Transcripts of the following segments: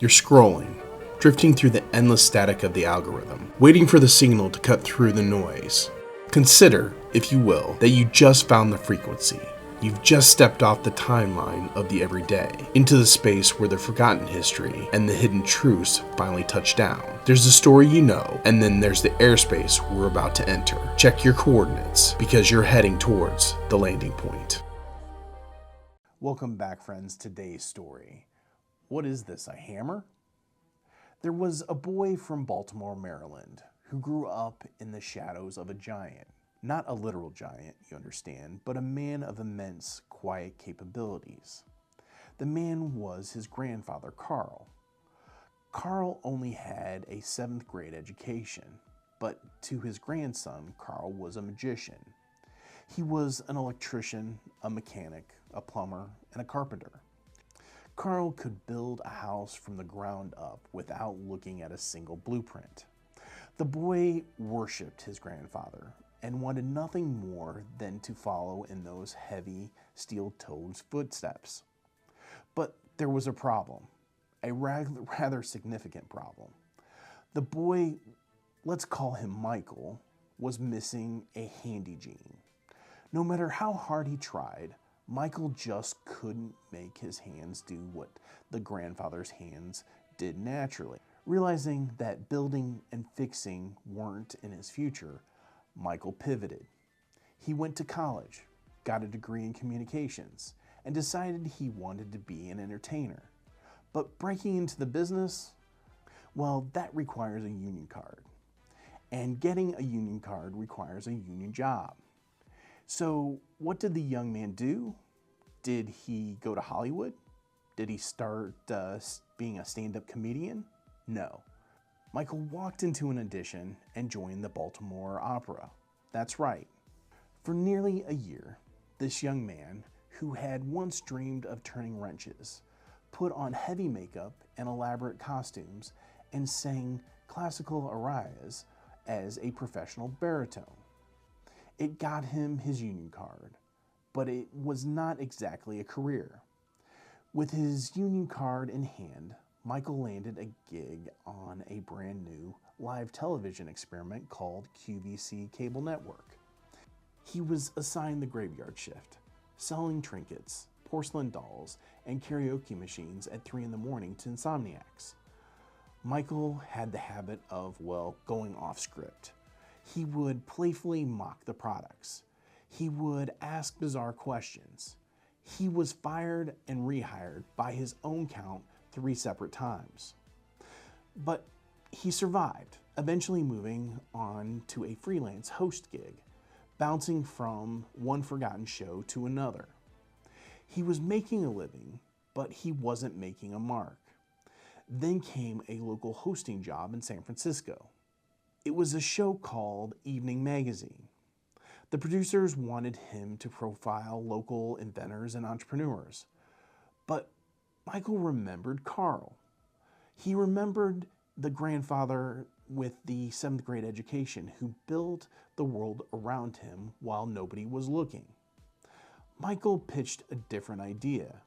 You're scrolling, drifting through the endless static of the algorithm, waiting for the signal to cut through the noise. Consider, if you will, that you just found the frequency. You've just stepped off the timeline of the everyday, into the space where the forgotten history and the hidden truths finally touch down. There's the story you know, and then there's the airspace we're about to enter. Check your coordinates, because you're heading towards the landing point. Welcome back, friends. Today's story. What is this, a hammer? There was a boy from Baltimore, Maryland, who grew up in the shadows of a giant. Not a literal giant, you understand, but a man of immense, quiet capabilities. The man was his grandfather, Carl. Carl only had a 7th grade education, but to his grandson, Carl was a magician. He was an electrician, a mechanic, a plumber, and a carpenter. Carl could build a house from the ground up without looking at a single blueprint. The boy worshipped his grandfather and wanted nothing more than to follow in those heavy, steel-toed footsteps. But there was a problem, a rather significant problem. The boy, let's call him Michael, was missing a handy gene. No matter how hard he tried, Michael just couldn't make his hands do what the grandfather's hands did naturally. Realizing that building and fixing weren't in his future, Michael pivoted. He went to college, got a degree in communications, and decided he wanted to be an entertainer. But breaking into the business, well, that requires a union card. And getting a union card requires a union job. So what did the young man do? Did he go to Hollywood? Did he start being a stand-up comedian? No. Michael walked into an audition and joined the Baltimore Opera. That's right. For nearly a year, this young man, who had once dreamed of turning wrenches, put on heavy makeup and elaborate costumes and sang classical arias as a professional baritone. It got him his union card, but it was not exactly a career. With his union card in hand, Michael landed a gig on a brand new live television experiment called QVC Cable Network. He was assigned the graveyard shift, selling trinkets, porcelain dolls, and karaoke machines at 3 in the morning to insomniacs. Michael had the habit of, going off script. He would playfully mock the products. He would ask bizarre questions. He was fired and rehired by his own count 3 separate times. But he survived, eventually moving on to a freelance host gig, bouncing from one forgotten show to another. He was making a living, but he wasn't making a mark. Then came a local hosting job in San Francisco. It was a show called Evening Magazine. The producers wanted him to profile local inventors and entrepreneurs. But Michael remembered Carl. He remembered the grandfather with the 7th grade education who built the world around him while nobody was looking. Michael pitched a different idea.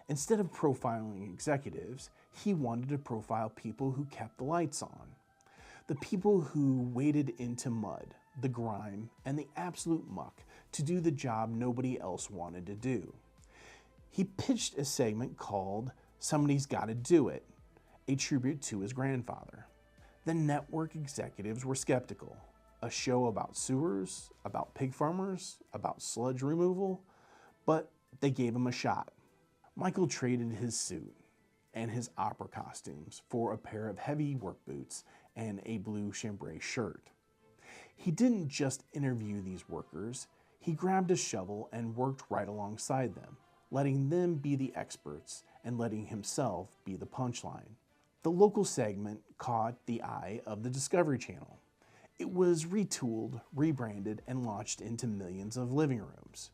Instead of profiling executives, he wanted to profile people who kept the lights on. The people who waded into mud, the grime, and the absolute muck to do the job nobody else wanted to do. He pitched a segment called Somebody's Gotta Do It, a tribute to his grandfather. The network executives were skeptical. A show about sewers, about pig farmers, about sludge removal, but they gave him a shot. Michael traded his suit and his opera costumes for a pair of heavy work boots and a blue chambray shirt. He didn't just interview these workers, he grabbed a shovel and worked right alongside them, letting them be the experts and letting himself be the punchline. The local segment caught the eye of the Discovery Channel. It was retooled, rebranded, and launched into millions of living rooms.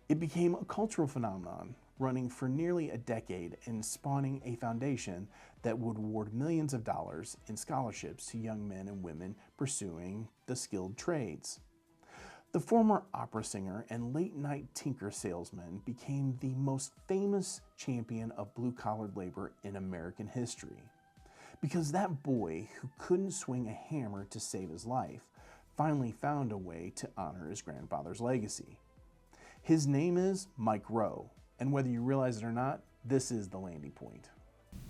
It became a cultural phenomenon, running for nearly a decade and spawning a foundation that would award millions of dollars in scholarships to young men and women pursuing the skilled trades. The former opera singer and late-night tinker salesman became the most famous champion of blue-collar labor in American history. Because that boy who couldn't swing a hammer to save his life finally found a way to honor his grandfather's legacy. His name is Mike Rowe, and whether you realize it or not, this is The Landing Point.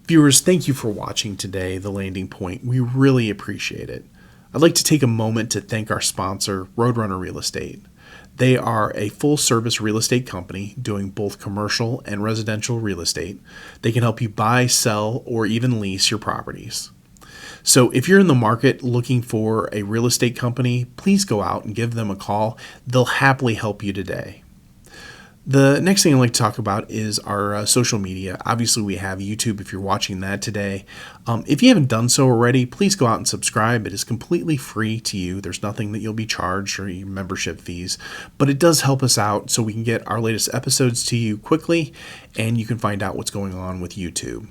Viewers, thank you for watching today, The Landing Point. We really appreciate it. I'd like to take a moment to thank our sponsor, Roadrunner Real Estate. They are a full-service real estate company doing both commercial and residential real estate. They can help you buy, sell, or even lease your properties. So if you're in the market looking for a real estate company, please go out and give them a call. They'll happily help you today. The next thing I'd like to talk about is our social media. Obviously, we have YouTube if you're watching that today. If you haven't done so already, please go out and subscribe. It is completely free to you. There's nothing that you'll be charged or your membership fees, but it does help us out so we can get our latest episodes to you quickly, and you can find out what's going on with YouTube.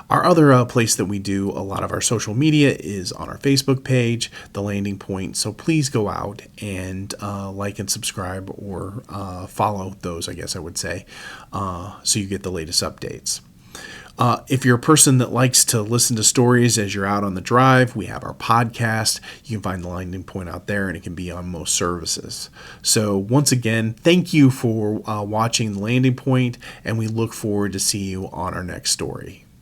Our other place that we do a lot of our social media is on our Facebook page, The Landing Point. So please go out and like and subscribe or follow those, I guess I would say, so you get the latest updates. If you're a person that likes to listen to stories as you're out on the drive, we have our podcast. You can find The Landing Point out there, and it can be on most services. So once again, thank you for watching The Landing Point, and we look forward to see you on our next story.